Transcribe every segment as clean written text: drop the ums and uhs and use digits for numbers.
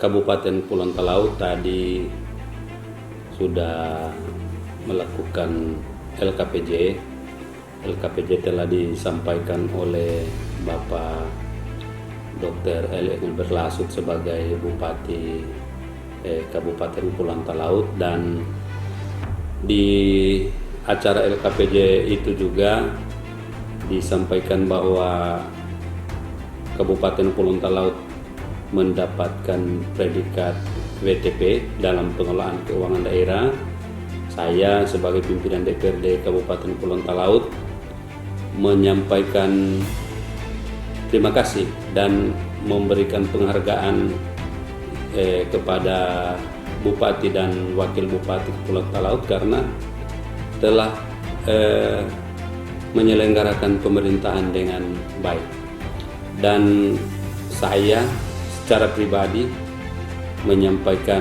Kabupaten Kepulauan Talaut tadi sudah melakukan LKPJ. LKPJ telah disampaikan oleh Bapak Dr. Eli Berlasut sebagai Bupati Kabupaten Kepulauan Talaut, dan di acara LKPJ itu juga disampaikan bahwa Kabupaten Kepulauan Talaut mendapatkan predikat WTP dalam pengelolaan keuangan daerah. Saya sebagai pimpinan DPRD Kabupaten Kepulauan Talaut menyampaikan terima kasih dan memberikan penghargaan kepada Bupati dan Wakil Bupati Kepulauan Talaut karena telah menyelenggarakan pemerintahan dengan baik. Dan saya secara pribadi menyampaikan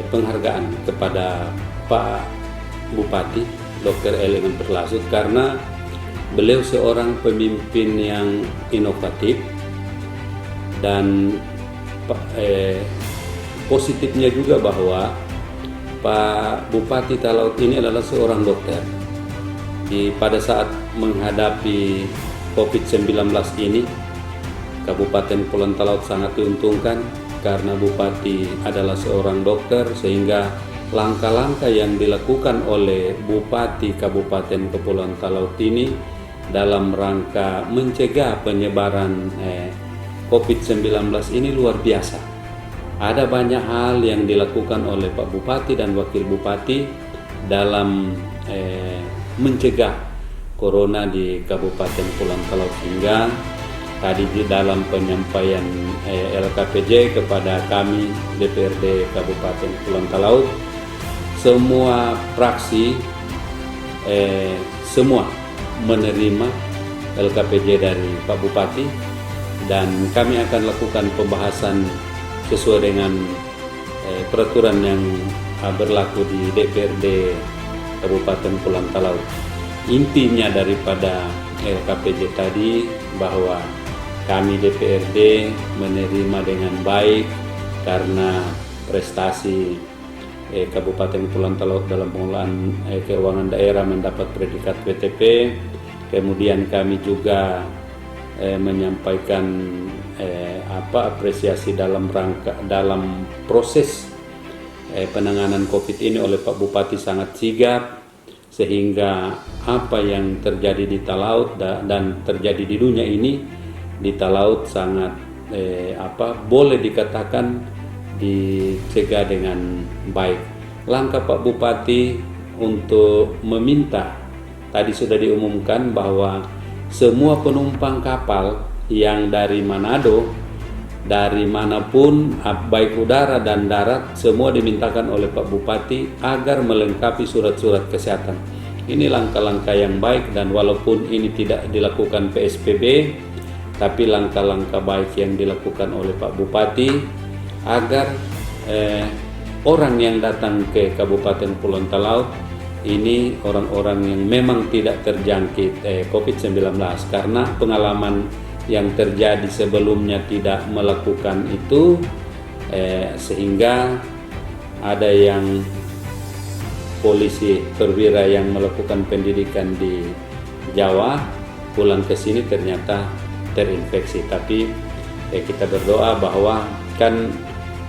penghargaan kepada Pak Bupati Dr. Eli Berlasut karena beliau seorang pemimpin yang inovatif, dan positifnya juga bahwa Pak Bupati Talaut ini adalah seorang dokter. Pada saat menghadapi COVID-19 ini, Kabupaten Kepulauan Talaut sangat diuntungkan karena Bupati adalah seorang dokter, sehingga langkah-langkah yang dilakukan oleh Bupati Kabupaten Kepulauan Talaut ini dalam rangka mencegah penyebaran COVID-19 ini luar biasa. Ada banyak hal yang dilakukan oleh Pak Bupati dan Wakil Bupati dalam mencegah Corona di Kabupaten Kepulauan Talaut, sehingga tadi di dalam penyampaian LKPJ kepada kami DPRD Kabupaten Kepulauan Talaut, semua fraksi semua menerima LKPJ dari Pak Bupati, dan kami akan lakukan pembahasan sesuai dengan peraturan yang berlaku di DPRD Kabupaten Kepulauan Talaut. Intinya daripada LKPJ tadi bahwa kami DPRD menerima dengan baik karena prestasi Kabupaten Kepulauan Talaut dalam pengelolaan keuangan daerah mendapat predikat WTP. Kemudian kami juga menyampaikan apresiasi dalam proses penanganan COVID ini oleh Pak Bupati sangat sigap, sehingga apa yang terjadi di Talaut dan terjadi di dunia ini di Talaut sangat boleh dikatakan dicegah dengan baik. Langkah Pak Bupati untuk meminta, tadi sudah diumumkan bahwa semua penumpang kapal yang dari Manado, dari manapun baik udara dan darat, semua dimintakan oleh Pak Bupati agar melengkapi surat-surat kesehatan. Ini langkah-langkah yang baik, dan walaupun ini tidak dilakukan PSBB, tapi langkah-langkah baik yang dilakukan oleh Pak Bupati agar orang yang datang ke Kabupaten Kepulauan Talaut ini orang-orang yang memang tidak terjangkit COVID-19, karena pengalaman yang terjadi sebelumnya tidak melakukan itu, sehingga ada yang polisi perwira yang melakukan pendidikan di Jawa pulang ke sini ternyata terinfeksi. Tapi kita berdoa bahwa kan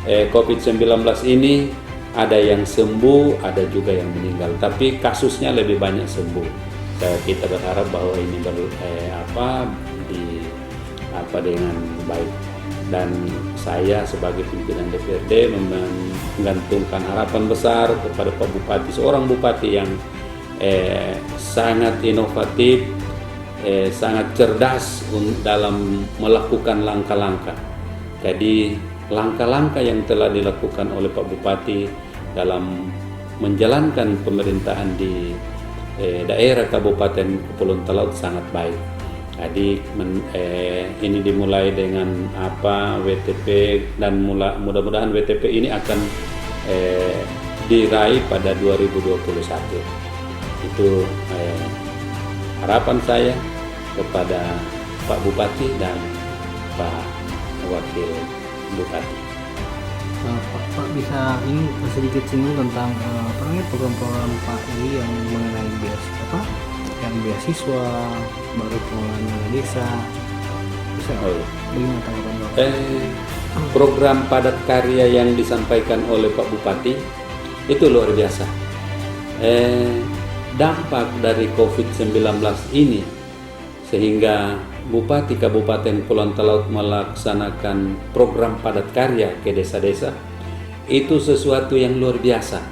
COVID-19 ini ada yang sembuh, ada juga yang meninggal, tapi kasusnya lebih banyak sembuh. Kita berharap bahwa ini dengan baik, dan saya sebagai pimpinan DPRD menggantungkan harapan besar kepada Pak Bupati, seorang Bupati yang sangat inovatif, sangat cerdas dalam melakukan langkah-langkah. Jadi langkah-langkah yang telah dilakukan oleh Pak Bupati dalam menjalankan pemerintahan di daerah Kabupaten Kepulauan Talaut sangat baik. Jadi ini dimulai dengan WTP, dan mudah-mudahan WTP ini akan diraih pada 2021. Itu harapan saya kepada Pak Bupati dan Pak Wakil Bupati. Pak bisa ini sedikit singgung tentang program-program Pak ini yang mengenai beasiswa, baru pengelolaan desa, bisa bagaimana tanggapan Bapak? Program padat karya yang disampaikan oleh Pak Bupati itu luar biasa. Dampak dari COVID-19 ini sehingga Bupati Kabupaten Kepulauan Talaut melaksanakan program padat karya ke desa-desa itu sesuatu yang luar biasa,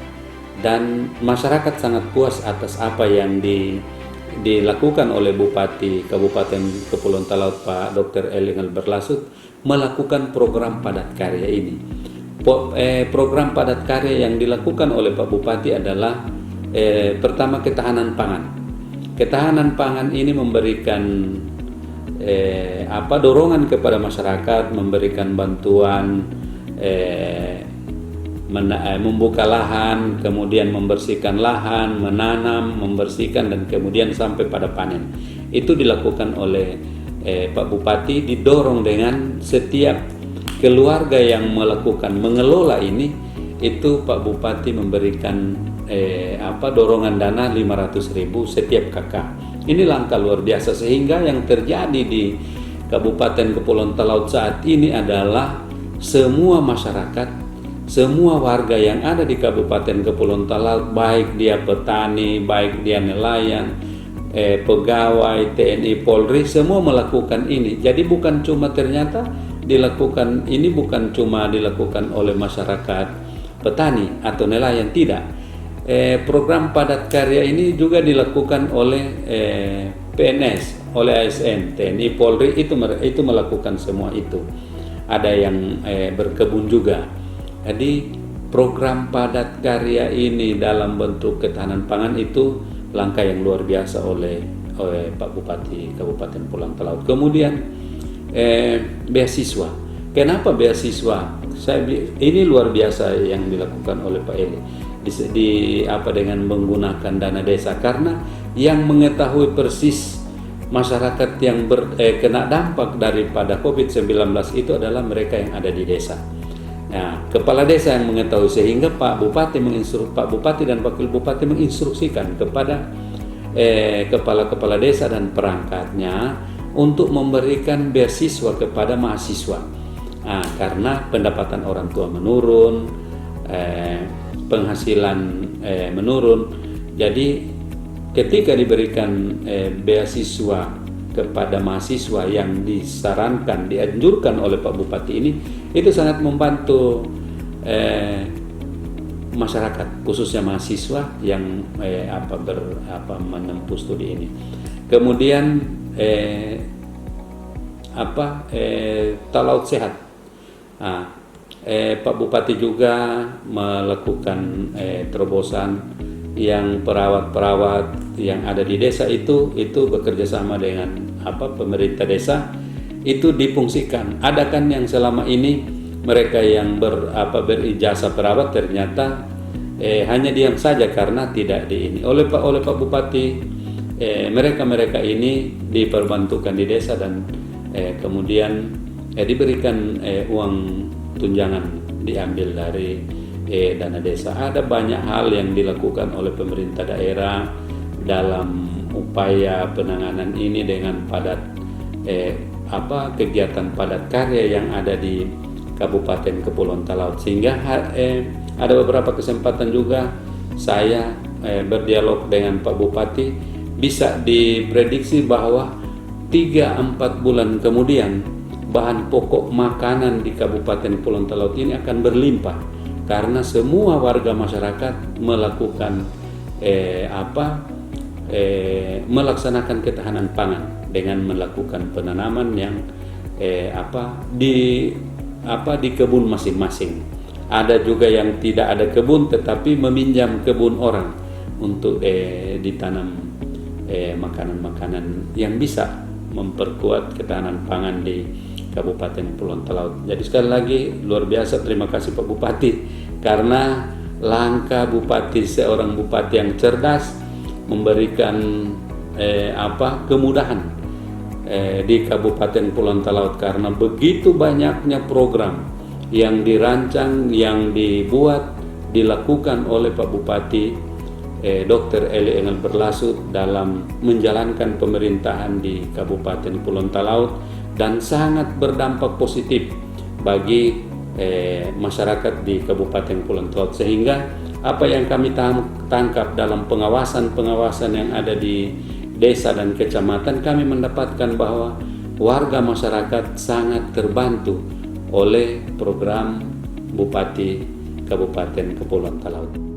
dan masyarakat sangat puas atas apa yang dilakukan oleh Bupati Kabupaten Kepulauan Talaut Pak Dr. Elingal Berlasut melakukan program padat karya ini. Program padat karya yang dilakukan oleh Pak Bupati adalah pertama ketahanan pangan. Ketahanan pangan ini memberikan dorongan kepada masyarakat, memberikan bantuan, membuka lahan, kemudian membersihkan lahan, menanam, membersihkan, dan kemudian sampai pada panen. Itu dilakukan oleh Pak Bupati, didorong dengan setiap keluarga yang mengelola ini. Itu Pak Bupati memberikan dorongan dana 500.000 setiap kakak. Ini langkah luar biasa, sehingga yang terjadi di Kabupaten Kepulauan Talaut saat ini adalah semua masyarakat, semua warga yang ada di Kabupaten Kepulauan Talaut, baik dia petani, baik dia nelayan, pegawai TNI Polri, semua melakukan ini. Jadi bukan cuma ternyata dilakukan oleh masyarakat petani atau nelayan, tidak. Program padat karya ini juga dilakukan oleh PNS, oleh ASN, TNI, Polri, itu melakukan semua itu. Ada yang berkebun juga. Jadi program padat karya ini dalam bentuk ketahanan pangan itu langkah yang luar biasa oleh Pak Bupati Kabupaten Kepulauan Talaut. Kemudian beasiswa. Kenapa beasiswa? Ini luar biasa yang dilakukan oleh Pak Eli. Dengan menggunakan dana desa, karena yang mengetahui persis masyarakat yang kena dampak daripada COVID-19 itu adalah mereka yang ada di desa. Nah, kepala desa yang mengetahui, sehingga Pak Bupati dan Wakil Bupati menginstruksikan kepada kepala-kepala desa dan perangkatnya untuk memberikan beasiswa kepada mahasiswa. Nah, karena pendapatan orang tua menurun, penghasilan menurun. Jadi ketika diberikan beasiswa kepada mahasiswa yang disarankan, dianjurkan oleh Pak Bupati ini, itu sangat membantu masyarakat, khususnya mahasiswa yang menempuh studi ini. Kemudian Talaut Sehat. Pak Bupati juga melakukan terobosan yang perawat-perawat yang ada di desa itu bekerja sama dengan pemerintah desa, itu difungsikan. Ada kan yang selama ini mereka yang berijazah perawat ternyata hanya diam saja karena tidak oleh Pak Bupati. Mereka ini diperbantukan di desa dan kemudian diberikan uang tunjangan, diambil dari dana desa. Ada banyak hal yang dilakukan oleh pemerintah daerah dalam upaya penanganan ini dengan kegiatan padat karya yang ada di Kabupaten Kepulauan Talaut, sehingga ada beberapa kesempatan juga saya berdialog dengan Pak Bupati. Bisa diprediksi bahwa 3-4 bulan kemudian bahan pokok makanan di Kabupaten Kepulauan Talaut ini akan berlimpah, karena semua warga masyarakat melakukan melaksanakan ketahanan pangan dengan melakukan penanaman yang di kebun masing-masing. Ada juga yang tidak ada kebun tetapi meminjam kebun orang untuk ditanam makanan-makanan yang bisa memperkuat ketahanan pangan di Kabupaten Kepulauan Talaut. Jadi sekali lagi luar biasa terima kasih Pak Bupati, karena langkah seorang bupati yang cerdas memberikan kemudahan di Kabupaten Kepulauan Talaut, karena begitu banyaknya program yang dirancang, yang dibuat, dilakukan oleh Pak Bupati Dr. Eli Engel Berlasut dalam menjalankan pemerintahan di Kabupaten Kepulauan Talaut, dan sangat berdampak positif bagi masyarakat di Kabupaten Kepulauan Talaut, sehingga apa yang kami tangkap dalam pengawasan yang ada di desa dan kecamatan, kami mendapatkan bahwa warga masyarakat sangat terbantu oleh program Bupati Kabupaten Kepulauan Talaut.